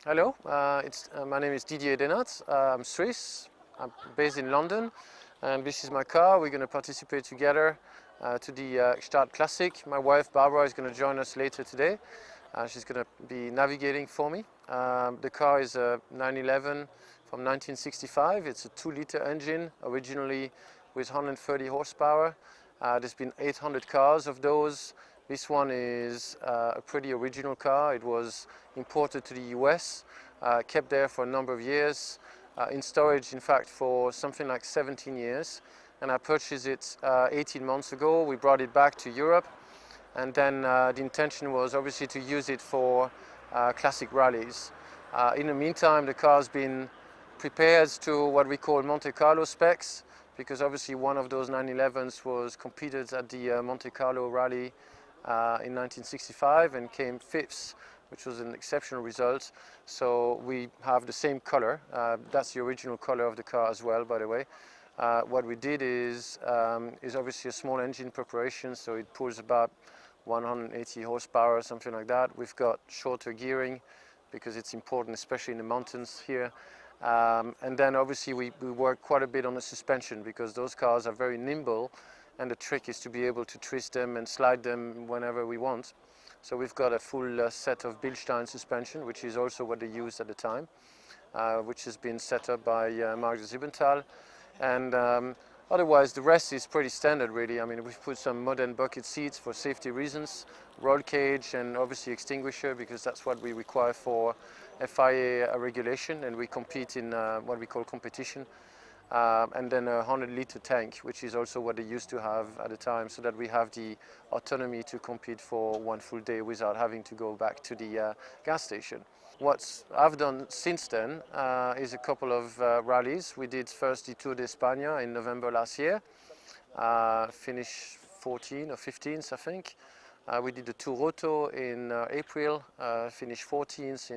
Hello, my name is Didier Denat. I'm Swiss. I'm based in London, and this is my car. We're going to participate together to the Gstaad Classic. My wife Barbara is going to join us later today. She's going to be navigating for me. The car is a 911 from 1965. It's a 2-liter engine, originally with 130 horsepower. There's been 800 cars of those. This one is a pretty original car. It was imported to the US, kept there for a number of years, in storage in fact for something like 17 years. And I purchased it 18 months ago. We brought it back to Europe, and then the intention was obviously to use it for classic rallies. In the meantime, the car's been prepared to what we call Monte Carlo specs, because obviously one of those 911s was competed at the Monte Carlo rally in 1965 and came 5th, which was an exceptional result. So we have the same color. That's the original color of the car as well, by the way. What we did is obviously a small engine preparation, so it pulls about 180 horsepower, something like that. We've got shorter gearing because it's important, especially in the mountains here. And then obviously we work quite a bit on the suspension, because those cars are very nimble, and the trick is to be able to twist them and slide them whenever we want. So we've got a full set of Bilstein suspension, which is also what they used at the time, which has been set up by Mark Ziebenthal. And otherwise the rest is pretty standard really. I mean, we've put some modern bucket seats for safety reasons, roll cage, and obviously extinguisher, because that's what we require for FIA regulation, and we compete in what we call competition. And then a 100-liter tank, which is also what they used to have at the time, so that we have the autonomy to compete for one full day without having to go back to the gas station. What I've done since then is a couple of rallies. We did first the Tour de España in November last year, finished 14th or 15th, I think. We did the Tour Auto in April, finished 14th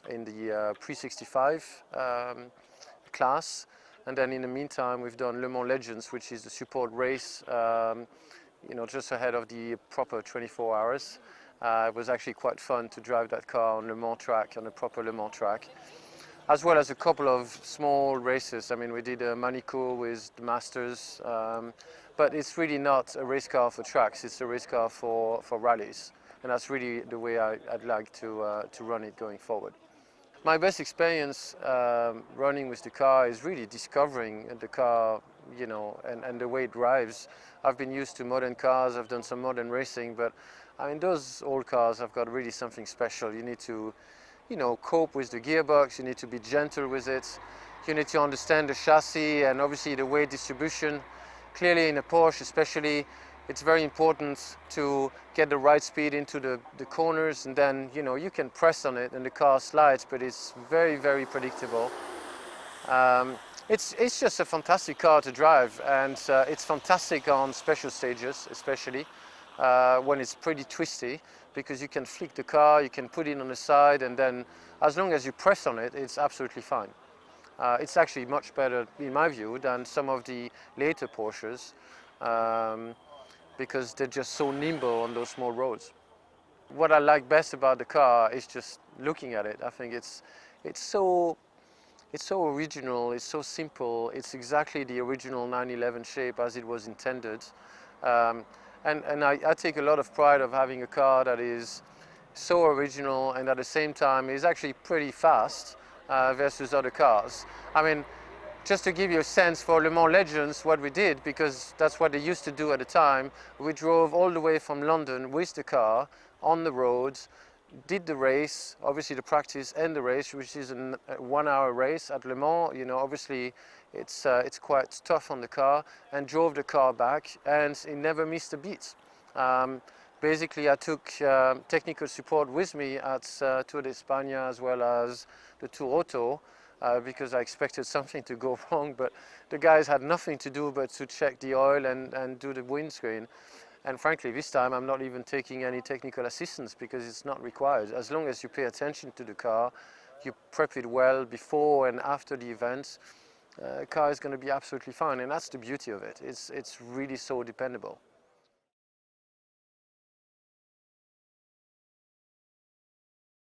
in the pre-65 class. And then in the meantime we've done Le Mans Legends, which is the support race, just ahead of the proper 24 hours. It was actually quite fun to drive that car on Le Mans track, on a proper Le Mans track, as well as a couple of small races. I mean, we did a Manico with the Masters, but it's really not a race car for tracks, it's a race car for rallies. And that's really the way I'd like to run it going forward. My best experience running with the car is really discovering the car, and the way it drives. I've been used to modern cars, I've done some modern racing, but I mean, those old cars have got really something special. You need to, cope with the gearbox, you need to be gentle with it, you need to understand the chassis and obviously the weight distribution. Clearly in a Porsche especially, it's very important to get the right speed into the corners, and then you can press on it and the car slides, but it's very, very predictable. It's just a fantastic car to drive, and it's fantastic on special stages, especially when it's pretty twisty, because you can flick the car, you can put it on the side, and then as long as you press on it, it's absolutely fine. It's actually much better, in my view, than some of the later Porsches, because they're just so nimble on those small roads. What I like best about the car is just looking at it. I think it's so original, it's so simple, it's exactly the original 911 shape as it was intended. And I take a lot of pride of having a car that is so original and at the same time is actually pretty fast versus other cars. I mean, just to give you a sense, for Le Mans Legends, what we did, because that's what they used to do at the time, we drove all the way from London with the car on the roads, did the race, obviously the practice and the race, which is a 1-hour race at Le Mans. Obviously it's quite tough on the car, and drove the car back, and it never missed a beat. Basically I took technical support with me at Tour de España as well as the Tour Auto, because I expected something to go wrong, but the guys had nothing to do but to check the oil and do the windscreen. And frankly, this time I'm not even taking any technical assistance, because it's not required. As long as you pay attention to the car, you prep it well before and after the event, the car is going to be absolutely fine. And that's the beauty of it. It's really so dependable.